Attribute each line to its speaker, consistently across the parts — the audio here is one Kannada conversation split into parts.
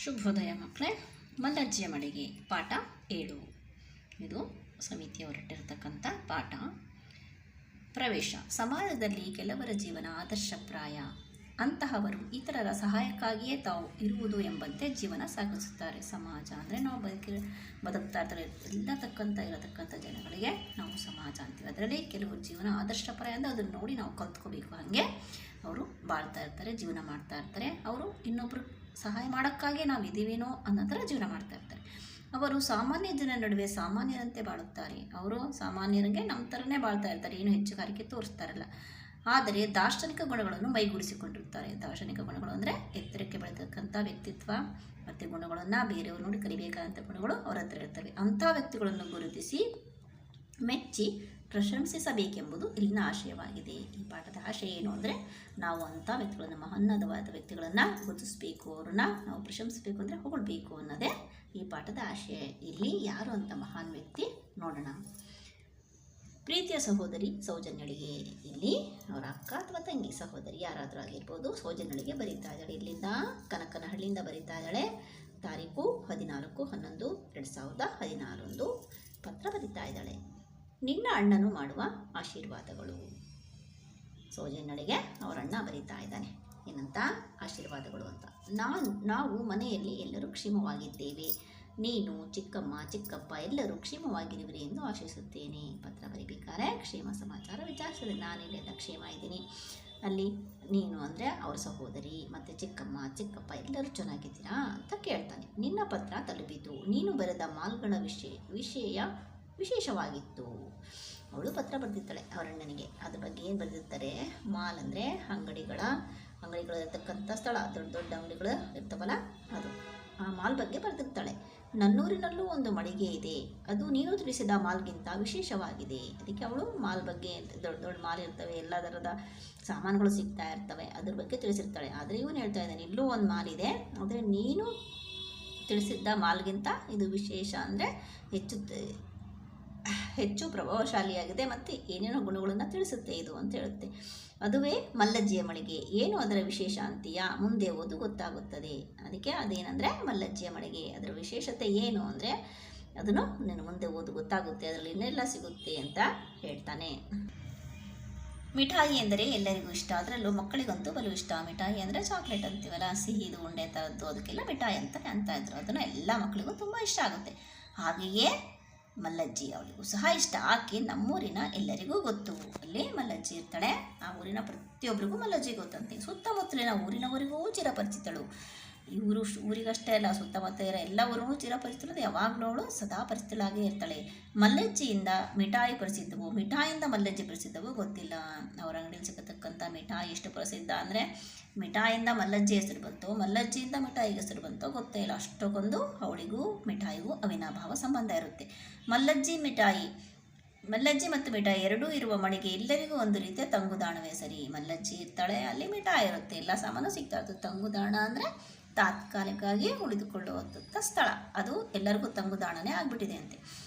Speaker 1: ಶುಭೋದಯ ಮಕ್ಕಳೇ. ಮಲ್ಲಜ್ಜಿಯ ಮಡಿಗೆ ಪಾಠ 7. ಇದು ಸಮಿತಿಯ ಹೊರಟಿರತಕ್ಕಂಥ ಪಾಠ. ಪ್ರವೇಶ. ಸಮಾಜದಲ್ಲಿ ಕೆಲವರ ಜೀವನ ಆದರ್ಶಪ್ರಾಯ. ಅಂತಹವರು ಇತರರ ಸಹಾಯಕ್ಕಾಗಿಯೇ ತಾವು ಇರುವುದು ಎಂಬಂತೆ ಜೀವನ ಸಾಗಿಸುತ್ತಾರೆ. ಸಮಾಜ ಅಂದರೆ ನಾವು ಬದುಕ್ತಾ ಇರ್ತಾರೆ ಇರತಕ್ಕಂಥ ಜನಗಳಿಗೆ ನಾವು ಸಮಾಜ ಅಂತೀವಿ. ಅದರಲ್ಲಿ ಕೆಲವರು ಜೀವನ ಆದರ್ಶಪ್ರಾಯ ಅಂದರೆ ಅದನ್ನು ನೋಡಿ ನಾವು ಕಲ್ತ್ಕೋಬೇಕು. ಹಾಗೆ ಅವರು ಬಾಳ್ತಾ ಇರ್ತಾರೆ, ಜೀವನ ಮಾಡ್ತಾ ಇರ್ತಾರೆ. ಅವರು ಇನ್ನೊಬ್ಬರು ಸಹಾಯ ಮಾಡೋಕ್ಕಾಗಿ ನಾವು ಇದ್ದೀವೇನೋ ಅನ್ನೋ ಥರ ಜೀವನ ಮಾಡ್ತಾ ಇರ್ತಾರೆ. ಅವರು ಸಾಮಾನ್ಯ ಜನ ನಡುವೆ ಸಾಮಾನ್ಯರಂತೆ ಬಾಳುತ್ತಾರೆ. ಅವರು ಸಾಮಾನ್ಯರಿಗೆ ನಮ್ಮ ಥರನೇ ಬಾಳ್ತಾ ಇರ್ತಾರೆ, ಏನು ಹೆಚ್ಚುಗಾರಿಕೆ ತೋರಿಸ್ತಾರಲ್ಲ. ಆದರೆ ದಾರ್ಶನಿಕ ಗುಣಗಳನ್ನು ಮೈಗೂಡಿಸಿಕೊಂಡಿರ್ತಾರೆ. ದಾರ್ಶನಿಕ ಗುಣಗಳು ಅಂದರೆ ಎತ್ತರಕ್ಕೆ ಬೆಳೆತಕ್ಕಂಥ ವ್ಯಕ್ತಿತ್ವ ಮತ್ತು ಗುಣಗಳನ್ನು ಬೇರೆಯವರು ನೋಡಿ ಕಲಿಬೇಕಾದಂಥ ಗುಣಗಳು ಅವರ ಹತ್ರ ಇರ್ತವೆ. ಅಂಥ ವ್ಯಕ್ತಿಗಳನ್ನು ಗುರುತಿಸಿ ಮೆಚ್ಚಿ ಪ್ರಶಂಸಿಸಬೇಕೆಂಬುದು ಇಲ್ಲಿನ ಆಶಯವಾಗಿದೆ. ಈ ಪಾಠದ ಆಶಯ ಏನು ಅಂದರೆ ನಾವು ಅಂಥ ವ್ಯಕ್ತಿಗಳನ್ನು, ಮಹನ್ನತವಾದ ವ್ಯಕ್ತಿಗಳನ್ನು ಗುರುತಿಸಬೇಕು, ಅವ್ರನ್ನ ನಾವು ಪ್ರಶಂಸಿಸಬೇಕು ಅಂದರೆ ಹೊಗಳ್ಬೇಕು ಅನ್ನೋದೇ ಈ ಪಾಠದ ಆಶಯ. ಇಲ್ಲಿ ಯಾರು ಅಂತ ಮಹಾನ್ ವ್ಯಕ್ತಿ ನೋಡೋಣ. ಪ್ರೀತಿಯ ಸಹೋದರಿ ಸೌಜನ್ಯಳಿಗೆ, ಇಲ್ಲಿ ಅವರ ಅಕ್ಕ ಅಥವಾ ತಂಗಿ ಸಹೋದರಿ ಯಾರಾದರೂ ಆಗಿರ್ಬೋದು, ಸೌಜನ್ಯಳಿಗೆ ಬರೀತಾ ಇದ್ದಾಳೆ. ಇಲ್ಲಿಂದ ಕನಕನಹಳ್ಳಿಯಿಂದ ಬರೀತಾ ಇದ್ದಾಳೆ. ತಾರೀಕು 14/11/2014 ಪತ್ರ ಬರೀತಾ ಇದ್ದಾಳೆ. ನಿನ್ನ ಅಣ್ಣನು ಮಾಡುವ ಆಶೀರ್ವಾದಗಳು. ಸೌಜನ್ಯಳಿಗೆ ಅವರ ಅಣ್ಣ ಬರೀತಾ ಇದ್ದಾನೆ. ಏನಂತ? ಆಶೀರ್ವಾದಗಳು ಅಂತ. ನಾವು ಮನೆಯಲ್ಲಿ ಎಲ್ಲರೂ ಕ್ಷೇಮವಾಗಿದ್ದೇವೆ. ನೀನು, ಚಿಕ್ಕಮ್ಮ, ಚಿಕ್ಕಪ್ಪ ಎಲ್ಲರೂ ಕ್ಷೇಮವಾಗಿರುವಿರಿ ಎಂದು ಆಶಿಸುತ್ತೇನೆ. ಪತ್ರ ಬರೀಬೇಕಾದ್ರೆ ಕ್ಷೇಮ ಸಮಾಚಾರ ವಿಚಾರಿಸಿದೆ. ನಾನಿಲ್ಲೆಲ್ಲ ಕ್ಷೇಮ ಇದ್ದೀನಿ. ಅಲ್ಲಿ ನೀನು ಅಂದರೆ ಅವ್ರ ಸಹೋದರಿ ಮತ್ತು ಚಿಕ್ಕಮ್ಮ, ಚಿಕ್ಕಪ್ಪ ಎಲ್ಲರೂ ಚೆನ್ನಾಗಿದ್ದೀರಾ ಅಂತ ಕೇಳ್ತಾನೆ. ನಿನ್ನ ಪತ್ರ ತಲುಪಿತು. ನೀನು ಬರೆದ ಮಾಲ್ಗಳ ವಿಶೇಷವಾಗಿತ್ತು. ಅವಳು ಪತ್ರ ಬರೆದಿರ್ತಾಳೆ ಅವರಣ್ಣನಿಗೆ. ಅದ್ರ ಬಗ್ಗೆ ಏನು ಬರೆದಿರ್ತಾರೆ? ಮಾಲ್ ಅಂದರೆ ಅಂಗಡಿಗಳು ಇರತಕ್ಕಂಥ ಸ್ಥಳ, ದೊಡ್ಡ ದೊಡ್ಡ ಅಂಗಡಿಗಳು ಇರ್ತವಲ್ಲ, ಅದು ಆ ಮಾಲ್ ಬಗ್ಗೆ ಬರೆದಿರ್ತಾಳೆ. ನನ್ನೂರಿನಲ್ಲೂ ಒಂದು ಮಳಿಗೆ ಇದೆ, ಅದು ನೀನು ತಿಳಿಸಿದ ಮಾಲ್ಗಿಂತ ವಿಶೇಷವಾಗಿದೆ. ಅದಕ್ಕೆ ಅವಳು ಮಾಲ್ ಬಗ್ಗೆ, ದೊಡ್ಡ ದೊಡ್ಡ ಮಾಲ್ ಇರ್ತವೆ, ಎಲ್ಲ ಥರದ ಸಾಮಾನುಗಳು ಸಿಗ್ತಾ ಇರ್ತವೆ, ಅದ್ರ ಬಗ್ಗೆ ತಿಳಿಸಿರ್ತಾಳೆ. ಆದರೆ ಇವನು ಹೇಳ್ತಾ ಇದ್ದಾನೆ, ಇಲ್ಲೂ ಒಂದು ಮಾಲ್ ಇದೆ, ಆದರೆ ನೀನು ತಿಳಿಸಿದ್ದ ಮಾಲ್ಗಿಂತ ಇದು ವಿಶೇಷ, ಅಂದರೆ ಹೆಚ್ಚು ಪ್ರಭಾವಶಾಲಿಯಾಗಿದೆ ಮತ್ತು ಏನೇನೋ ಗುಣಗಳನ್ನು ತಿಳಿಸುತ್ತೆ ಇದು ಅಂತ ಹೇಳುತ್ತೆ. ಅದುವೇ ಮಲ್ಲಜ್ಜಿಯ ಮಳಿಗೆ. ಏನು ಅದರ ವಿಶೇಷ ಅಂತೀಯಾ? ಮುಂದೆ ಓದು ಗೊತ್ತಾಗುತ್ತದೆ. ಅದಕ್ಕೆ ಅದೇನೆಂದರೆ ಮಲ್ಲಜ್ಜಿಯ ಮಳಿಗೆ, ಅದರ ವಿಶೇಷತೆ ಏನು ಅಂದರೆ ಅದನ್ನು ನೀನು ಮುಂದೆ ಓದು ಗೊತ್ತಾಗುತ್ತೆ, ಅದರಲ್ಲಿ ಇನ್ನೆಲ್ಲ ಸಿಗುತ್ತೆ ಅಂತ ಹೇಳ್ತಾನೆ. ಮಿಠಾಯಿ ಎಂದರೆ ಎಲ್ಲರಿಗೂ ಇಷ್ಟ, ಅದರಲ್ಲೂ ಮಕ್ಕಳಿಗಂತೂ ಬಲು ಇಷ್ಟ. ಮಿಠಾಯಿ ಅಂದರೆ ಚಾಕ್ಲೇಟ್ ಅಂತೀವಲ್ಲ, ಸಿಹಿದು ಉಂಡೆ ಥರದ್ದು, ಅದಕ್ಕೆಲ್ಲ ಮಿಠಾಯಿ ಅಂತ ಇದ್ರು. ಅದನ್ನು ಎಲ್ಲ ಮಕ್ಕಳಿಗೂ ತುಂಬ ಇಷ್ಟ ಆಗುತ್ತೆ. ಹಾಗೆಯೇ ಮಲ್ಲಜ್ಜಿ ಅವಳಿಗೂ ಸಹ ಇಷ್ಟ. ಆಕೆ ನಮ್ಮೂರಿನ ಎಲ್ಲರಿಗೂ ಗೊತ್ತು. ಅಲ್ಲಿ ಮಲ್ಲಜ್ಜಿ ಇರ್ತಾಳೆ. ಆ ಊರಿನ ಪ್ರತಿಯೊಬ್ಬರಿಗೂ ಮಲ್ಲಜ್ಜಿ ಗೊತ್ತಂತೆ. ಸುತ್ತಮುತ್ತಲಿನ ಊರಿನವರಿಗೂ ಚಿರಪರಿಚಿತಳು. ಊರಿಗಷ್ಟೇ ಅಲ್ಲ, ಸುತ್ತಮುತ್ತ ಇರೋ ಎಲ್ಲ ಊರಿಗೂ ಚಿರಪರಿಚಿತಳು. ಯಾವಾಗಲೂ ಅವಳು ಸದಾ ಪರಿಚಿತಳಾಗೇ ಇರ್ತಾಳೆ. ಮಲ್ಲಜ್ಜಿಯಿಂದ ಮಿಠಾಯಿ ಪ್ರಸಿದ್ಧವು, ಮಿಠಾಯಿಯಿಂದ ಮಲ್ಲಜ್ಜಿ ಪ್ರಸಿದ್ಧವು ಗೊತ್ತಿಲ್ಲ. ಅವರ ಅಂಗಡಿಯಲ್ಲಿ ಸಿಗತಕ್ಕಂಥ ಮಿಠಾಯಿ ಎಷ್ಟು ಪ್ರಸಿದ್ಧ ಅಂದರೆ ಮಿಠಾಯಿಯಿಂದ ಮಲ್ಲಜ್ಜಿ ಹೆಸರು ಬಂತು, ಮಲ್ಲಜ್ಜಿಯಿಂದ ಮಿಠಾಯಿಗೆ ಹೆಸರು ಬಂತು ಗೊತ್ತೇ ಇಲ್ಲ. ಅಷ್ಟಕ್ಕೊಂದು ಅವಳಿಗೂ ಮಿಠಾಯಿಗೂ ಅವಿನಾಭಾವ ಸಂಬಂಧ ಇರುತ್ತೆ. ಮಲ್ಲಜ್ಜಿ ಮತ್ತು ಮಿಠಾಯಿ ಎರಡೂ ಇರುವ ಮಳಿಗೆ ಎಲ್ಲರಿಗೂ ಒಂದು ರೀತಿಯ ತಂಗುದಾಣವೇ ಸರಿ. ಮಲ್ಲಜ್ಜಿ ಇರ್ತಾಳೆ, ಅಲ್ಲಿ ಮಿಠಾಯಿ ಇರುತ್ತೆ, ಎಲ್ಲ ಸಾಮಾನು ಸಿಗ್ತಾ ಇರ್ತದೆ. ತಂಗುದಾಣ ಅಂದರೆ ತಾತ್ಕಾಲಿಕವಾಗಿ ಉಳಿದುಕೊಳ್ಳುವಂಥ ಸ್ಥಳ, ಅದು ಎಲ್ಲರಿಗೂ ತಂಗುದಾಣನೇ ಆಗಿಬಿಟ್ಟಿದೆ ಅಂತೆ.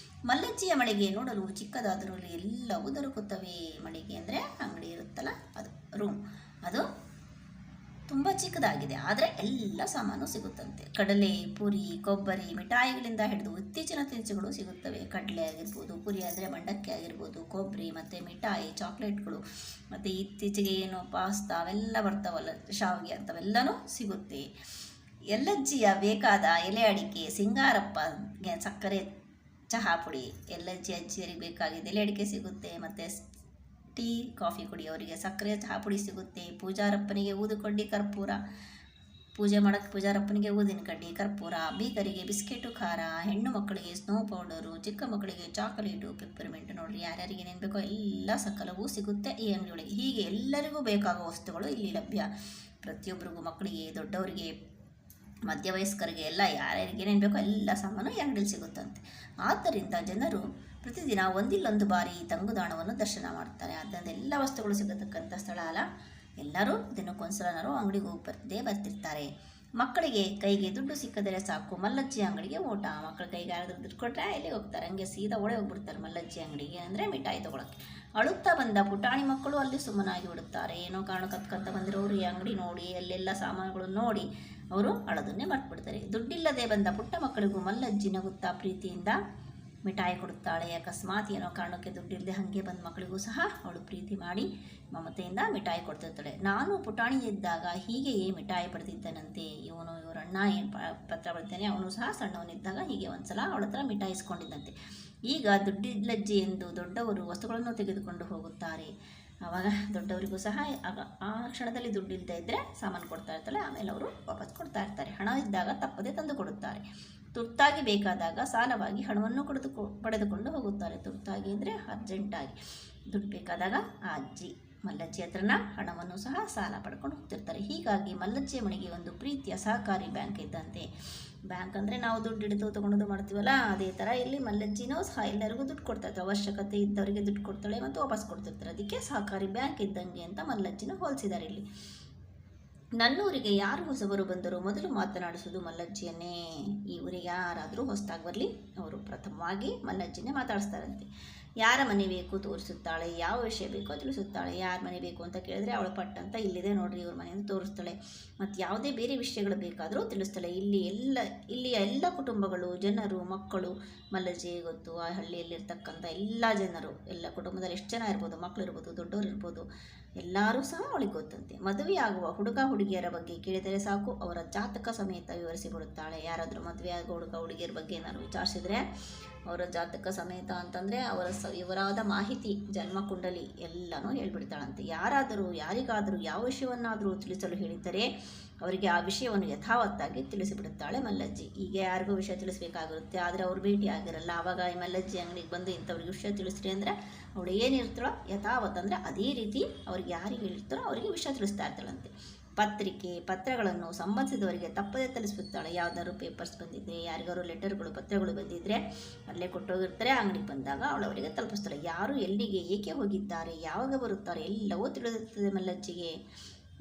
Speaker 1: ಮಲ್ಲಜ್ಜಿಯ ಮಳಿಗೆ ನೋಡಲು ಚಿಕ್ಕದಾದರೂ ಅಲ್ಲಿ ಎಲ್ಲವೂ ದೊರಕುತ್ತವೆ. ಮಳಿಗೆ ಅಂದರೆ ಅಂಗಡಿ ಇರುತ್ತಲ್ಲ, ಅದು ರೂಮ್, ಅದು ತುಂಬ ಚಿಕ್ಕದಾಗಿದೆ, ಆದರೆ ಎಲ್ಲ ಸಾಮಾನು ಸಿಗುತ್ತಂತೆ. ಕಡಲೆ, ಪುರಿ, ಕೊಬ್ಬರಿ, ಮಿಠಾಯಿಗಳಿಂದ ಹಿಡಿದು ಇತ್ತೀಚಿನ ತಿನಿಸುಗಳು ಸಿಗುತ್ತವೆ. ಕಡಲೆ ಆಗಿರ್ಬೋದು, ಪುರಿ ಅಂದರೆ ಮಂಡಕ್ಕಿ ಆಗಿರ್ಬೋದು, ಕೊಬ್ಬರಿ ಮತ್ತು ಮಿಠಾಯಿ, ಚಾಕ್ಲೇಟ್ಗಳು, ಮತ್ತು ಇತ್ತೀಚೆಗೆ ಏನು ಪಾಸ್ತಾ ಅವೆಲ್ಲ ಬರ್ತಾವಲ್ಲ, ಶಾವಿಗೆ ಅಂಥವೆಲ್ಲನೂ ಸಿಗುತ್ತೆ. ಎಲ್ಲಜ್ಜಿಯ ಬೇಕಾದ ಎಲೆ ಅಡಿಕೆ, ಸಿಂಗಾರಪ್ಪಗೆ ಸಕ್ಕರೆ, ಚಹಾ ಪುಡಿ, ಅಜ್ಜಿಯರಿಗೆ ಬೇಕಾಗಿದೆ ಎಲೆ ಅಡಿಕೆ ಸಿಗುತ್ತೆ. ಮತ್ತು ಟೀ ಕಾಫಿ ಕುಡಿಯೋರಿಗೆ ಸಕ್ಕರೆ ಚಹಾ ಪುಡಿ ಸಿಗುತ್ತೆ. ಪೂಜಾರಪ್ಪನಿಗೆ ಊದುಕಡ್ಡಿ, ಕರ್ಪೂರ, ಪೂಜೆ ಮಾಡೋಕ್ಕೆ ಪೂಜಾರಪ್ಪನಿಗೆ ಊದಿನ ಕಡ್ಡಿ, ಕರ್ಪೂರ, ಬೀಗರಿಗೆ ಬಿಸ್ಕೆಟು, ಖಾರ, ಹೆಣ್ಣು ಮಕ್ಕಳಿಗೆ ಸ್ನೋ ಪೌಡರು, ಚಿಕ್ಕ ಮಕ್ಕಳಿಗೆ ಚಾಕೊಲೇಟು, ಪೆಪ್ಪರ್ಮೆಂಟ್, ನೋಡಿರಿ ಯಾರ್ಯಾರಿಗೆ ಏನೇನು ಬೇಕೋ ಎಲ್ಲ ಸಕಲವೂ ಸಿಗುತ್ತೆ ಈ ಅಂಗಡಿಯೊಳಗೆ. ಹೀಗೆ ಎಲ್ಲರಿಗೂ ಬೇಕಾಗುವ ವಸ್ತುಗಳು ಇಲ್ಲಿ ಲಭ್ಯ. ಪ್ರತಿಯೊಬ್ಬರಿಗೂ, ಮಕ್ಕಳಿಗೆ, ದೊಡ್ಡವರಿಗೆ, ಮಧ್ಯವಯಸ್ಕರಿಗೆ ಎಲ್ಲ ಯಾರ್ಯಾರಿಗೆ ಏನೇನು ಬೇಕೋ ಎಲ್ಲ ಸಾಮಾನು ಈ ಅಂಗಡಿಯಲ್ಲಿ ಸಿಗುತ್ತಂತೆ. ಆದ್ದರಿಂದ ಜನರು ಪ್ರತಿದಿನ ಒಂದಿಲ್ಲೊಂದು ಬಾರಿ ತಂಗುದಾಣವನ್ನು ದರ್ಶನ ಮಾಡ್ತಾರೆ. ಆದ್ದರಿಂದ ಎಲ್ಲ ವಸ್ತುಗಳು ಸಿಗತಕ್ಕಂಥ ಸ್ಥಳ ಅಲ್ಲ, ಎಲ್ಲರೂ ದಿನಕ್ಕೊಂದ್ಸಲನಾರು ಅಂಗಡಿಗೆ ಹೋಗಿ ಬರ್ತಿರ್ತಾರೆ. ಮಕ್ಕಳಿಗೆ ಕೈಗೆ ದುಡ್ಡು ಸಿಕ್ಕಿದರೆ ಸಾಕು ಮಲ್ಲಜ್ಜಿ ಅಂಗಡಿಗೆ ಓಟ. ಮಕ್ಕಳ ಕೈಗೆ ಯಾರಾದ್ರೂ ದುಡ್ಡು ಕೊಟ್ಟರೆ ಎಲ್ಲಿಗೆ ಹೋಗ್ತಾರೆ, ಹಂಗೆ ಸೀದಾ ಒಳಗೆ ಹೋಗ್ಬಿಡ್ತಾರೆ ಮಲ್ಲಜ್ಜಿ ಅಂಗಡಿಗೆ, ಅಂದರೆ ಮಿಠಾಯಿ ತೊಗೊಳಕ್ಕೆ. ಅಳುತ್ತಾ ಬಂದ ಪುಟಾಣಿ ಮಕ್ಕಳು ಅಲ್ಲಿ ಸುಮ್ಮನಾಗಿ ಬಿಡುತ್ತಾರೆ. ಏನೋ ಕಾರಣ ಕತ್ಕಂತ ಬಂದಿರೋರು ಈ ಅಂಗಡಿ ನೋಡಿ ಅಲ್ಲೆಲ್ಲ ಸಾಮಾನುಗಳು ನೋಡಿ ಅವರು ಅಳೋದನ್ನೇ ಮರ್ತ್ಬಿಡ್ತಾರೆ. ದುಡ್ಡಿಲ್ಲದೆ ಬಂದ ಪುಟ್ಟ ಮಕ್ಕಳಿಗೂ ಮಲ್ಲಜ್ಜಿ ನಗುತ್ತಾ ಪ್ರೀತಿಯಿಂದ ಮಿಠಾಯಿ ಕೊಡುತ್ತಾಳೆ. ಅಕಸ್ಮಾತ್ ಏನೋ ಕಾರಣಕ್ಕೆ ದುಡ್ಡಿಲ್ಲದೆ ಹಾಗೆ ಬಂದ ಮಕ್ಕಳಿಗೂ ಸಹ ಅವಳು ಪ್ರೀತಿ ಮಾಡಿ ಮಮತೆಯಿಂದ ಮಿಠಾಯಿ ಕೊಡ್ತಿರ್ತಾಳೆ. ನಾನು ಪುಟಾಣಿ ಇದ್ದಾಗ ಹೀಗೆಯೇ ಮಿಠಾಯಿ ಪಡೆದಿದ್ದನಂತೆ. ಇವರಣ್ಣ ಏನು ಪತ್ರ ಬರ್ತೇನೆ, ಅವನು ಸಹ ಸಣ್ಣವನಿದ್ದಾಗ ಹೀಗೆ ಒಂದ್ಸಲ ಅವಳ ಹತ್ರ ಮಿಠಾಯಿ ಇಸ್ಕೊಂಡಿದ್ದಂತೆ. ಈಗ ದುಡ್ಡಿಲ್ಲಜ್ಜಿ ಎಂದು ದೊಡ್ಡವರು ವಸ್ತುಗಳನ್ನು ತೆಗೆದುಕೊಂಡು ಹೋಗುತ್ತಾರೆ. ಆವಾಗ ದೊಡ್ಡವರಿಗೂ ಸಹ ಆ ಕ್ಷಣದಲ್ಲಿ ದುಡ್ಡಿಲ್ಲದೆ ಇದ್ದರೆ ಸಾಮಾನು ಕೊಡ್ತಾ ಇರ್ತಾಳೆ, ಆಮೇಲೆ ಅವರು ವಾಪಸ್ ಕೊಡ್ತಾ ಇರ್ತಾರೆ. ಹಣ ಇದ್ದಾಗ ತಪ್ಪದೆ ತಂದು ಕೊಡುತ್ತಾರೆ. ತುರ್ತಾಗಿ ಬೇಕಾದಾಗ ಸಾಲವಾಗಿ ಹಣವನ್ನು ಪಡೆದುಕೊಂಡು ಹೋಗುತ್ತಾರೆ. ತುರ್ತಾಗಿ ಅಂದರೆ ಅರ್ಜೆಂಟಾಗಿ ದುಡ್ಡು ಬೇಕಾದಾಗ ಆ ಅಜ್ಜಿ ಮಲ್ಲಜ್ಜಿ ಹತ್ರನ ಹಣವನ್ನು ಸಹ ಸಾಲ ಪಡ್ಕೊಂಡು ಹೋಗ್ತಿರ್ತಾರೆ. ಹೀಗಾಗಿ ಮಲ್ಲಜ್ಜಿಯ ಮನೆಗೆ ಒಂದು ಪ್ರೀತಿಯ ಸಹಕಾರಿ ಬ್ಯಾಂಕ್ ಇದ್ದಂತೆ. ಬ್ಯಾಂಕ್ ಅಂದರೆ ನಾವು ದುಡ್ಡು ಹಿಡಿದು ತೊಗೊಂಡು ಮಾಡ್ತೀವಲ್ಲ, ಅದೇ ಥರ ಇಲ್ಲಿ ಮಲ್ಲಜ್ಜಿನೂ ಸಹ ಎಲ್ಲರಿಗೂ ದುಡ್ಡು ಕೊಡ್ತಾ ಇರ್ತಾರೆ. ಅವಶ್ಯಕತೆ ಇದ್ದವರಿಗೆ ದುಡ್ಡು ಕೊಡ್ತಾಳೆ ಮತ್ತು ವಾಪಸ್ ಕೊಡ್ತಿರ್ತಾರೆ. ಅದಕ್ಕೆ ಸಹಕಾರಿ ಬ್ಯಾಂಕ್ ಇದ್ದಂಗೆ ಅಂತ ಮಲ್ಲಜ್ಜಿನ ಹೋಲಿಸಿದ್ದಾರೆ ಇಲ್ಲಿ. ನನ್ನೂರಿಗೆ ಯಾರು ಹೊಸಬರು ಬಂದರೂ ಮೊದಲು ಮಾತನಾಡಿಸೋದು ಮಲ್ಲಜ್ಜಿಯನ್ನೇ. ಈ ಊರಿಗೆ ಯಾರಾದರೂ ಹೊಸದಾಗಿ ಬರಲಿ ಅವರು ಪ್ರಥಮವಾಗಿ ಮಲ್ಲಜ್ಜಿನೇ ಮಾತಾಡಿಸ್ತಾರಂತೆ. ಯಾರ ಮನೆ ಬೇಕು ತೋರಿಸುತ್ತಾಳೆ, ಯಾವ ವಿಷಯ ಬೇಕೋ ತಿಳಿಸುತ್ತಾಳೆ. ಯಾರ ಮನೆ ಬೇಕು ಅಂತ ಕೇಳಿದ್ರೆ ಅವಳ ಪಟ್ ಅಂತ ಇಲ್ಲಿದೆ ನೋಡ್ರಿ ಇವ್ರ ಮನೆಯಿಂದ ತೋರಿಸ್ತಾಳೆ. ಮತ್ತು ಯಾವುದೇ ಬೇರೆ ವಿಷಯಗಳು ಬೇಕಾದರೂ ತಿಳಿಸ್ತಾಳೆ. ಇಲ್ಲಿಯ ಎಲ್ಲ ಕುಟುಂಬಗಳು, ಜನರು, ಮಕ್ಕಳು ಮಲ್ಲಜ್ಜಿಗೆ ಗೊತ್ತು. ಆ ಹಳ್ಳಿಯಲ್ಲಿರ್ತಕ್ಕಂಥ ಎಲ್ಲ ಜನರು, ಎಲ್ಲ ಕುಟುಂಬದಲ್ಲಿ ಎಷ್ಟು ಜನ ಇರ್ಬೋದು, ಮಕ್ಕಳು ಇರ್ಬೋದು, ದೊಡ್ಡವರು ಇರ್ಬೋದು, ಎಲ್ಲರೂ ಸಹ ಅವಳಿಗೆ ಗೊತ್ತಂತೆ. ಮದುವೆಯಾಗುವ ಹುಡುಗ ಹುಡುಗಿಯರ ಬಗ್ಗೆ ಕೇಳಿದರೆ ಸಾಕು ಅವರ ಜಾತಕ ಸಮೇತ ವಿವರಿಸಿಕೊಡುತ್ತಾಳೆ. ಯಾರಾದರೂ ಮದುವೆ ಆಗುವ ಹುಡುಗ ಹುಡುಗಿಯರ ಬಗ್ಗೆ ಏನಾದ್ರು ವಿಚಾರಿಸಿದರೆ ಅವರ ಜಾತಕ ಸಮೇತ ಅಂತಂದರೆ ಅವರ ವಿವರಾದ ಮಾಹಿತಿ, ಜನ್ಮ ಕುಂಡಲಿ ಎಲ್ಲನೂ ಹೇಳ್ಬಿಡ್ತಾಳಂತೆ. ಯಾರಿಗಾದರೂ ಯಾವ ವಿಷಯವನ್ನಾದರೂ ತಿಳಿಸಲು ಹೇಳಿದರೆ ಅವರಿಗೆ ಆ ವಿಷಯವನ್ನು ಯಥಾವತ್ತಾಗಿ ತಿಳಿಸಿಬಿಡುತ್ತಾಳೆ ಮಲ್ಲಜ್ಜಿ. ಈಗ ಯಾರಿಗೂ ವಿಷಯ ತಿಳಿಸ್ಬೇಕಾಗಿರುತ್ತೆ, ಆದರೆ ಅವ್ರು ಭೇಟಿ ಆಗಿರಲ್ಲ. ಆವಾಗ ಈ ಮಲ್ಲಜ್ಜಿ ಅಂಗಡಿಗೆ ಬಂದು ಇಂಥವ್ರಿಗೆ ವಿಷಯ ತಿಳಿಸ್ರಿ ಅಂದರೆ ಅವಳು ಏನಿರ್ತಾಳೋ ಯಥಾವತ್ ಅಂದರೆ ಅದೇ ರೀತಿ ಅವ್ರಿಗೆ ಯಾರಿಗೆ ಹೇಳಿರ್ತಾರೋ ಅವರಿಗೆ ವಿಷಯ ತಿಳಿಸ್ತಾ ಇರ್ತಾಳಂತೆ. ಪತ್ರಗಳನ್ನು ಸಂಬಂಧಿಸಿದವರಿಗೆ ತಪ್ಪದೇ ತಲುಪಿಸುತ್ತಾಳೆ. ಯಾವ್ದಾದ್ರು ಪೇಪರ್ಸ್ ಬಂದಿದ್ದರೆ, ಯಾರಿಗಾದ್ರು ಲೆಟರ್ಗಳು, ಪತ್ರಗಳು ಬಂದಿದ್ದರೆ ಅಲ್ಲೇ ಕೊಟ್ಟೋಗಿರ್ತಾರೆ. ಅಂಗಡಿಗೆ ಬಂದಾಗ ಅವಳವರಿಗೆ ತಲುಪಿಸ್ತಾಳೆ. ಯಾರು ಎಲ್ಲಿಗೆ ಏಕೆ ಹೋಗಿದ್ದಾರೆ, ಯಾವಾಗ ಬರುತ್ತಾರೆ ಎಲ್ಲವೂ ತಿಳಿದಿರ್ತದೆ ಮಲ್ಲಜ್ಜಿಗೆ.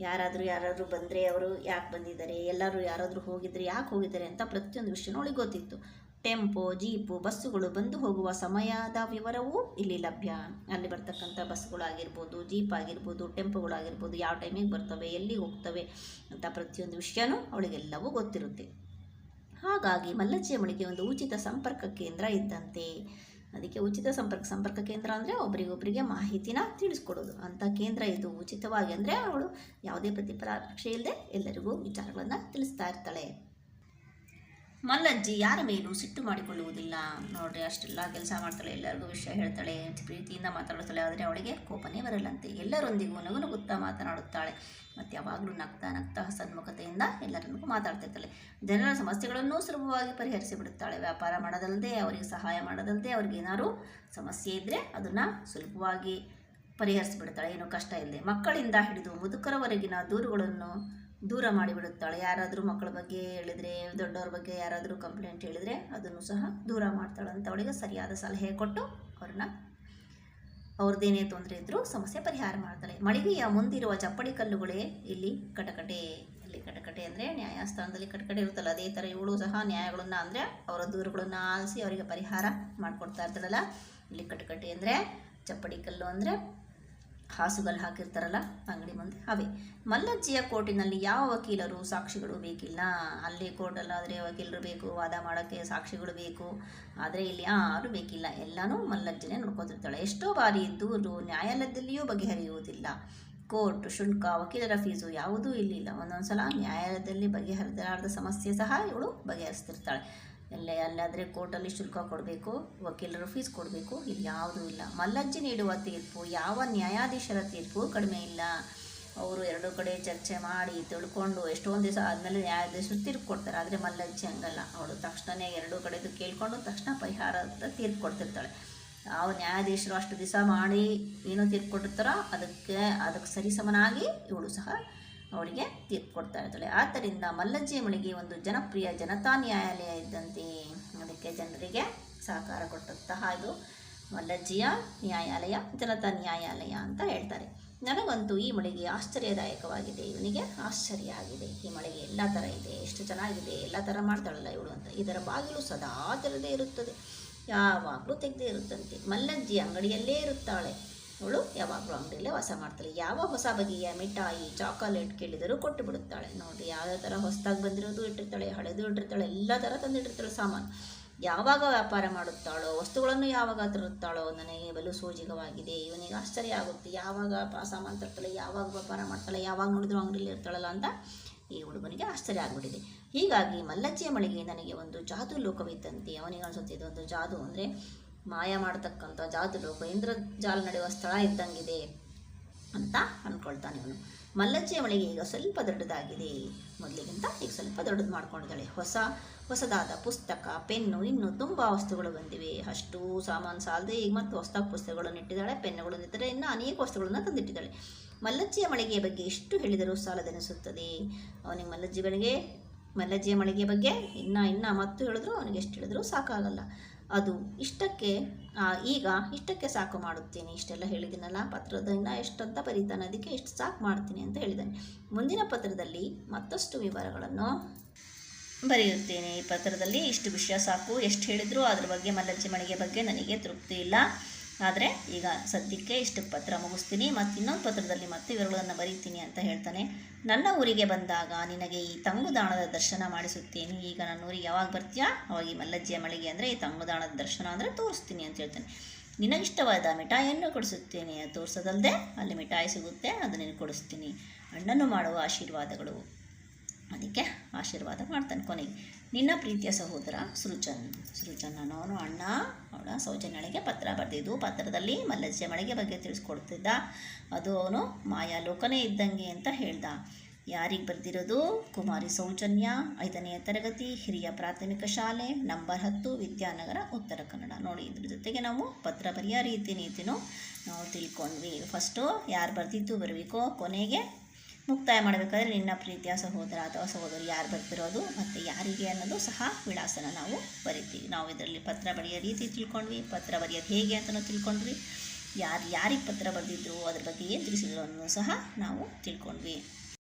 Speaker 1: ಯಾರಾದರೂ ಬಂದರೆ ಅವರು ಯಾಕೆ ಬಂದಿದ್ದಾರೆ, ಎಲ್ಲರೂ ಯಾರಾದರೂ ಹೋಗಿದ್ರೆ ಯಾಕೆ ಹೋಗಿದ್ದಾರೆ ಅಂತ ಪ್ರತಿಯೊಂದು ವಿಷಯನೂ ಅವಳಿಗೆ ಗೊತ್ತಿತ್ತು. ಟೆಂಪೋ, ಜೀಪು, ಬಸ್ಸುಗಳು ಬಂದು ಹೋಗುವ ಸಮಯದ ವಿವರವೂ ಇಲ್ಲಿ ಲಭ್ಯ. ಅಲ್ಲಿ ಬರ್ತಕ್ಕಂಥ ಬಸ್ಸುಗಳಾಗಿರ್ಬೋದು, ಜೀಪ್ ಆಗಿರ್ಬೋದು, ಟೆಂಪೋಗಳಾಗಿರ್ಬೋದು, ಯಾವ ಟೈಮಿಗೆ ಬರ್ತವೆ, ಎಲ್ಲಿಗೆ ಹೋಗ್ತವೆ ಅಂತ ಪ್ರತಿಯೊಂದು ವಿಷಯನೂ ಅವಳಿಗೆಲ್ಲವೂ ಗೊತ್ತಿರುತ್ತೆ. ಹಾಗಾಗಿ ಮಲ್ಲಜ್ಜಿಯ ಮನೆಗೆ ಒಂದು ಉಚಿತ ಸಂಪರ್ಕ ಕೇಂದ್ರ ಇದ್ದಂತೆ. ಅದಕ್ಕೆ ಉಚಿತ ಸಂಪರ್ಕ ಕೇಂದ್ರ ಅಂದರೆ ಒಬ್ಬರಿಗೊಬ್ಬರಿಗೆ ಮಾಹಿತಿನ ತಿಳಿಸ್ಕೊಡೋದು ಅಂತ ಕೇಂದ್ರ ಇದು. ಉಚಿತವಾಗಿ ಅಂದರೆ ಅವಳು ಯಾವುದೇ ಪ್ರತಿಫಲಾಪೇಕ್ಷೆ ಇಲ್ಲದೆ ಎಲ್ಲರಿಗೂ ವಿಚಾರಗಳನ್ನು ತಿಳಿಸ್ತಾ ಇರ್ತಾಳೆ. ಮಲ್ಲಜ್ಜಿ ಯಾರ ಮೇಲೂ ಸಿಟ್ಟು ಮಾಡಿಕೊಳ್ಳುವುದಿಲ್ಲ. ನೋಡ್ರಿ, ಅಷ್ಟೆಲ್ಲ ಕೆಲಸ ಮಾಡ್ತಾಳೆ, ಎಲ್ಲರಿಗೂ ವಿಷಯ ಹೇಳ್ತಾಳೆ, ಪ್ರೀತಿಯಿಂದ ಮಾತಾಡ್ತಾಳೆ. ಆದರೆ ಅವಳಿಗೆ ಕೋಪನೇ ಬರಲ್ಲಂತೆ. ಎಲ್ಲರೊಂದಿಗೂ ನಗುತ್ತಾ ಮಾತನಾಡುತ್ತಾಳೆ. ಮತ್ತು ಯಾವಾಗಲೂ ನಗ್ತಾ ಸನ್ಮುಖತೆಯಿಂದ ಎಲ್ಲರೊಂದಿಗೂ ಮಾತಾಡ್ತಿರ್ತಾಳೆ. ಜನರ ಸಮಸ್ಯೆಗಳನ್ನೂ ಸುಲಭವಾಗಿ ಪರಿಹರಿಸಿ ಬಿಡುತ್ತಾಳೆ. ವ್ಯಾಪಾರ ಮಾಡೋದಲ್ಲದೆ, ಅವರಿಗೆ ಸಹಾಯ ಮಾಡೋದಲ್ಲದೆ, ಅವ್ರಿಗೆ ಏನಾದ್ರು ಸಮಸ್ಯೆ ಇದ್ದರೆ ಅದನ್ನು ಸುಲಭವಾಗಿ ಪರಿಹರಿಸಿಬಿಡ್ತಾಳೆ, ಏನೂ ಕಷ್ಟ ಇಲ್ಲದೆ. ಮಕ್ಕಳಿಂದ ಹಿಡಿದು ಮುದುಕರವರೆಗಿನ ದೂರುಗಳನ್ನು ದೂರ ಮಾಡಿಬಿಡುತ್ತಾಳೆ. ಯಾರಾದರೂ ಮಕ್ಕಳ ಬಗ್ಗೆ ಹೇಳಿದರೆ, ದೊಡ್ಡವ್ರ ಬಗ್ಗೆ ಯಾರಾದರೂ ಕಂಪ್ಲೇಂಟ್ ಹೇಳಿದರೆ ಅದನ್ನು ಸಹ ದೂರ ಮಾಡ್ತಾಳಂತ. ಅವಳಿಗೆ ಸರಿಯಾದ ಸಲಹೆ ಕೊಟ್ಟು ಅವ್ರದ್ದೇನೇ ತೊಂದರೆ ಇದ್ದರೂ ಸಮಸ್ಯೆ ಪರಿಹಾರ ಮಾಡ್ತಾಳೆ. ಮಳಿಗೆಯ ಮುಂದಿರುವ ಚಪ್ಪಡಿ ಕಲ್ಲುಗಳೇ ಇಲ್ಲಿ ಕಟಕಟೆ. ಇಲ್ಲಿ ಕಟಕಟೆ ಅಂದರೆ ನ್ಯಾಯಸ್ಥಾನದಲ್ಲಿ ಕಟಕಟೆ ಇರುತ್ತಲ್ಲ, ಅದೇ ಥರ ಇವಳು ಸಹ ನ್ಯಾಯಗಳನ್ನು ಅಂದರೆ ಅವರ ದೂರುಗಳನ್ನು ಆಲಿಸಿ ಅವರಿಗೆ ಪರಿಹಾರ ಮಾಡಿಕೊಡ್ತಾ ಇರ್ತಾಳಲ್ಲ. ಇಲ್ಲಿ ಕಟಕಟೆ ಅಂದರೆ ಚಪ್ಪಡಿ ಕಲ್ಲು ಅಂದರೆ ಹಾಸುಗಲ್ಲು ಹಾಕಿರ್ತಾರಲ್ಲ ಅಂಗಡಿ ಮುಂದೆ, ಅವೇ. ಮಲ್ಲಜ್ಜಿಯ ಕೋರ್ಟಿನಲ್ಲಿ ಯಾವ ವಕೀಲರು, ಸಾಕ್ಷಿಗಳು ಬೇಕಿಲ್ಲ. ಅಲ್ಲಿ ಕೋರ್ಟಲ್ಲಾದರೆ ವಕೀಲರು ಬೇಕು, ವಾದ ಮಾಡೋಕ್ಕೆ ಸಾಕ್ಷಿಗಳು ಬೇಕು. ಆದರೆ ಇಲ್ಲಿ ಯಾರೂ ಬೇಕಿಲ್ಲ, ಎಲ್ಲನೂ ಮಲ್ಲಜ್ಜಿನೇ ನೋಡ್ಕೊತಿರ್ತಾಳೆ. ಎಷ್ಟೋ ಬಾರಿ ದೂರು ನ್ಯಾಯಾಲಯದಲ್ಲಿಯೂ ಬಗೆಹರಿಯುವುದಿಲ್ಲ. ಕೋರ್ಟ್ ಶುಲ್ಕ, ವಕೀಲರ ಫೀಸು ಯಾವುದೂ ಇಲ್ಲಿಲ್ಲ. ಒಂದೊಂದು ಸಲ ನ್ಯಾಯಾಲಯದಲ್ಲಿ ಬಗೆಹರಿಸಲಾರದ ಸಮಸ್ಯೆ ಸಹ ಇವಳು ಬಗೆಹರಿಸ್ತಿರ್ತಾಳೆ. ಅಲ್ಲಾದರೆ ಕೋರ್ಟಲ್ಲಿ ಶುಲ್ಕ ಕೊಡಬೇಕು, ವಕೀಲರು ಫೀಸ್ ಕೊಡಬೇಕು. ಇಲ್ಲಿ ಯಾವುದೂ ಇಲ್ಲ. ಮಲ್ಲಜ್ಜಿ ನೀಡುವ ತೀರ್ಪು ಯಾವ ನ್ಯಾಯಾಧೀಶರ ತೀರ್ಪು ಕಡಿಮೆ ಇಲ್ಲ. ಅವರು ಎರಡೂ ಕಡೆ ಚರ್ಚೆ ಮಾಡಿ ತಿಳ್ಕೊಂಡು ಎಷ್ಟೊಂದು ದಿವಸ ಆದಮೇಲೆ ನ್ಯಾಯಾಧೀಶರು ತೀರ್ಪು ಕೊಡ್ತಾರೆ. ಆದರೆ ಮಲ್ಲಜ್ಜಿ ಹಂಗಲ್ಲ, ಅವಳು ತಕ್ಷಣವೇ ಎರಡೂ ಕಡೆದು ಕೇಳಿಕೊಂಡು ತಕ್ಷಣ ಪರಿಹಾರದ ತೀರ್ಪು ಕೊಡ್ತಿರ್ತಾಳೆ. ಯಾವ ನ್ಯಾಯಾಧೀಶರು ಅಷ್ಟು ದಿವಸ ಮಾಡಿ ಏನೋ ತೀರ್ಪು ಕೊಟ್ಟಿರ್ತಾರೋ ಅದಕ್ಕೆ ಸರಿಸಮನಾಗಿ ಇವಳು ಸಹ ಅವಳಿಗೆ ತೀರ್ಪು ಕೊಡ್ತಾ ಇರ್ತಾಳೆ. ಆದ್ದರಿಂದ ಮಲ್ಲಜ್ಜಿಯ ಮನೆಗೆ ಒಂದು ಜನಪ್ರಿಯ ಜನತಾ ನ್ಯಾಯಾಲಯ ಇದ್ದಂತೆ. ಅದಕ್ಕೆ ಜನರಿಗೆ ಸಹಕಾರ ಕೊಟ್ಟಂತಹ ಇದು ಮಲ್ಲಜ್ಜಿಯ ನ್ಯಾಯಾಲಯ, ಜನತಾ ನ್ಯಾಯಾಲಯ ಅಂತ ಹೇಳ್ತಾರೆ. ನನಗಂತೂ ಈ ಮಳೆಗೆ ಆಶ್ಚರ್ಯದಾಯಕವಾಗಿದೆ. ಇವನಿಗೆ ಆಶ್ಚರ್ಯ ಆಗಿದೆ. ಈ ಮಳೆಗೆ ಎಲ್ಲ ಥರ ಇದೆ, ಎಷ್ಟು ಚೆನ್ನಾಗಿದೆ, ಎಲ್ಲ ಥರ ಮಾಡ್ತಾಳಲ್ಲ ಇವಳು ಅಂತ. ಇದರ ಬಾಗಿಲು ಸದಾ ತೆರೆದೇ ಇರುತ್ತದೆ, ಯಾವಾಗಲೂ ತೆಗೆದೇ ಇರುತ್ತಂತೆ. ಮಲ್ಲಜ್ಜಿ ಅಂಗಡಿಯಲ್ಲೇ ಇರುತ್ತಾಳೆ. ಅವಳು ಯಾವಾಗಲೂ ಅಂಗಡಿಯಲ್ಲೇ ವಾಸ ಮಾಡ್ತಾಳೆ. ಯಾವ ಹೊಸ ಬಗೆಯ ಮಿಠಾಯಿ ಚಾಕೊಲೇಟ್ ಕೇಳಿದರೂ ಕೊಟ್ಟು ಬಿಡುತ್ತಾಳೆ. ನೋಡಿ, ಯಾವ ಥರ ಹೊಸದಾಗಿ ಬಂದಿರೋದು ಇಟ್ಟಿರ್ತಾಳೆ, ಹಳೆದು ಇಟ್ಟಿರ್ತಾಳೆ, ಎಲ್ಲ ಥರ ತಂದಿಟ್ಟಿರ್ತಾಳೆ ಸಾಮಾನು. ಯಾವಾಗ ವ್ಯಾಪಾರ ಮಾಡುತ್ತಾಳೋ, ವಸ್ತುಗಳನ್ನು ಯಾವಾಗ ತರುತ್ತಾಳೋ ನನಗೆ ಬಲು ಸೋಜಿಗವಾಗಿದೆ. ಇವನಿಗೆ ಆಶ್ಚರ್ಯ ಆಗುತ್ತೆ. ಯಾವಾಗ ಸಾಮಾನು ತರ್ತಾಳೆ, ಯಾವಾಗ ವ್ಯಾಪಾರ ಮಾಡ್ತಾಳೆ, ಯಾವಾಗ ನೋಡಿದ್ರು ಅಂಗಡಿಯಲ್ಲಿ ಇರ್ತಾಳಲ್ಲ ಅಂತ ಈ ಹುಡುಗನಿಗೆ ಆಶ್ಚರ್ಯ ಆಗಿಬಿಟ್ಟಿದೆ. ಹೀಗಾಗಿ ಮಲ್ಲಜ್ಜಿಯ ಮಳೆಗೆ ನನಗೆ ಒಂದು ಜಾದು ಲೋಕವಿದ್ದಂತೆ. ಅವನಿಗೆ ಅನಿಸುತ್ತೆ ಇದೊಂದು ಜಾದು ಅಂದರೆ ಮಾಯ ಮಾಡತಕ್ಕಂಥ ಜಾದು ಲೋಕ, ಇಂದ್ರಜಾಲ ನಡೆಯುವ ಸ್ಥಳ ಇದ್ದಂಗಿದೆ ಅಂತ ಅಂದ್ಕೊಳ್ತಾನೆ ಇವನು. ಮಲ್ಲಜ್ಜಿಯ ಮಳೆಗೆ ಈಗ ಸ್ವಲ್ಪ ದೊಡ್ಡದಾಗಿದೆ, ಮೊದಲಿಗಿಂತ ಈಗ ಸ್ವಲ್ಪ ದೊಡ್ಡದು ಮಾಡ್ಕೊಂಡಿದ್ದಾಳೆ. ಹೊಸದಾದ ಪುಸ್ತಕ, ಪೆನ್ನು, ಇನ್ನೂ ತುಂಬ ವಸ್ತುಗಳು ಬಂದಿವೆ. ಅಷ್ಟು ಸಾಮಾನು ಸಾಲದೆ ಈಗ ಮತ್ತು ಹೊಸದಾಗಿ ಪುಸ್ತಕಗಳನ್ನು ಇಟ್ಟಿದ್ದಾಳೆ, ಪೆನ್ನುಗಳನ್ನು ಇಟ್ಟರೆ ಇನ್ನೂ ಅನೇಕ ವಸ್ತುಗಳನ್ನು ತಂದಿಟ್ಟಿದ್ದಾಳೆ. ಮಲ್ಲಜ್ಜಿಯ ಮಳಿಗೆಯ ಬಗ್ಗೆ ಎಷ್ಟು ಹೇಳಿದರೂ ಸಾಲದೆನಿಸುತ್ತದೆ ಅವನಿಗೆ. ಮಲ್ಲಜ್ಜಿಯ ಮಳಿಗೆಯ ಬಗ್ಗೆ ಇನ್ನ ಮತ್ತು ಹೇಳಿದ್ರು ಅವನಿಗೆ ಎಷ್ಟು ಹೇಳಿದ್ರು ಸಾಕಾಗಲ್ಲ. ಅದು ಇಷ್ಟಕ್ಕೆ ಸಾಕು ಮಾಡುತ್ತೇನೆ. ಇಷ್ಟೆಲ್ಲ ಹೇಳಿದ್ದೀನಲ್ಲ, ಪತ್ರದ ಇನ್ನೂ ಎಷ್ಟಂತ ಬರೀತಾನೆ, ಅದಕ್ಕೆ ಇಷ್ಟು ಸಾಕು ಮಾಡ್ತೀನಿ ಅಂತ ಹೇಳಿದ್ದಾನೆ. ಮುಂದಿನ ಪತ್ರದಲ್ಲಿ ಮತ್ತಷ್ಟು ವಿವರಗಳನ್ನು ಬರೆಯುತ್ತೇನೆ. ಈ ಪತ್ರದಲ್ಲಿ ಇಷ್ಟು ವಿಷಯ ಸಾಕು, ಎಷ್ಟು ಹೇಳಿದ್ರು ಅದ್ರ ಬಗ್ಗೆ ಮಲ್ಲಜ್ಜಿ ಮಳಿಗೆ ಬಗ್ಗೆ ನನಗೆ ತೃಪ್ತಿ ಇಲ್ಲ. ಆದರೆ ಈಗ ಸದ್ಯಕ್ಕೆ ಇಷ್ಟು ಪತ್ರ ಮುಗಿಸ್ತೀನಿ, ಮತ್ತು ಇನ್ನೊಂದು ಪತ್ರದಲ್ಲಿ ಮತ್ತೆ ವಿವರಗಳನ್ನು ಬರೀತೀನಿ ಅಂತ ಹೇಳ್ತಾನೆ. ನನ್ನ ಊರಿಗೆ ಬಂದಾಗ ನಿನಗೆ ಈ ತಂಗುದಾಣದ ದರ್ಶನ ಮಾಡಿಸುತ್ತೇನೆ. ಈಗ ನನ್ನ ಊರಿಗೆ ಯಾವಾಗ ಬರ್ತೀಯಾ ಅವಾಗ ಈ ಮಲ್ಲಜ್ಜಿಯ ಮಳಿಗೆ ಅಂದರೆ ಈ ತಂಗುದಾಣದ ದರ್ಶನ ಅಂದರೆ ತೋರಿಸ್ತೀನಿ ಅಂತ ಹೇಳ್ತಾನೆ. ನಿನಗಿಷ್ಟವಾದ ಮಿಠಾಯಿಯನ್ನು ಕೊಡಿಸುತ್ತೇನೆ, ತೋರಿಸೋದಲ್ಲದೆ ಅಲ್ಲಿ ಮಿಠಾಯಿ ಸಿಗುತ್ತೆ, ಅದು ನಿನಗೆ ಕೊಡಿಸ್ತೀನಿ. ಅಣ್ಣನು ಮಾಡುವ ಆಶೀರ್ವಾದಗಳು. ಅದಕ್ಕೆ ಆಶೀರ್ವಾದ ಮಾಡ್ತಾನೆ. ಕೊನೆಗೆ ನಿನ್ನ ಪ್ರೀತಿಯ ಸಹೋದರ ಸೃಜನ್ ಅನ್ನೋನು ಅಣ್ಣ ಅವಳ ಸೌಜನ್ಯಳಿಗೆ ಪತ್ರ ಬರೆದಿದ್ದು. ಪತ್ರದಲ್ಲಿ ಮಲ್ಲಜ್ಜಿಯ ಮಳೆಗೆ ಬಗ್ಗೆ ತಿಳಿಸ್ಕೊಡ್ತಿದ್ದ. ಅದು ಅವನು ಮಾಯಾಲೋಕನೇ ಇದ್ದಂಗೆ ಅಂತ ಹೇಳ್ದ. ಯಾರಿಗೆ ಬರೆದಿರೋದು? ಕುಮಾರಿ ಸೌಜನ್ಯ, 5ನೇ ತರಗತಿ, ಹಿರಿಯ ಪ್ರಾಥಮಿಕ ಶಾಲೆ, ನಂಬರ್ 10, ವಿದ್ಯಾನಗರ, ಉತ್ತರ ಕನ್ನಡ. ನೋಡಿ, ಇದ್ರ ಜೊತೆಗೆ ನಾವು ಪತ್ರ ಬರೆಯೋ ನೀತಿನೂ ನಾವು ತಿಳ್ಕೊಂಡ್ವಿ. ಫಸ್ಟು ಯಾರು ಬರೆದಿದ್ದು ಬರಬೇಕೋ, ಕೊನೆಗೆ ಮುಕ್ತಾಯ ಮಾಡಬೇಕಾದ್ರೆ ನಿನ್ನ ಪ್ರೀತಿಯ ಸಹೋದರ ಅಥವಾ ಸಹೋದರಿ ಯಾರು ಬರ್ತಿರೋದು ಮತ್ತು ಯಾರಿಗೆ ಅನ್ನೋದು ಸಹ ವಿಳಾಸನ ನಾವು ಬರಿತೀವಿ. ನಾವು ಇದರಲ್ಲಿ ಪತ್ರ ಬರೆಯೋ ರೀತಿ ತಿಳ್ಕೊಂಡ್ವಿ, ಪತ್ರ ಬರೆಯೋದು ಹೇಗೆ ಅಂತಲೂ ತಿಳ್ಕೊಂಡ್ವಿ, ಯಾರಿಗೆ ಪತ್ರ ಬರೆದಿದ್ರು ಅದ್ರ ಬಗ್ಗೆ ಏನು ತಿಳಿಸಿದ್ರು ಅನ್ನೋದು ಸಹ ನಾವು ತಿಳ್ಕೊಂಡ್ವಿ.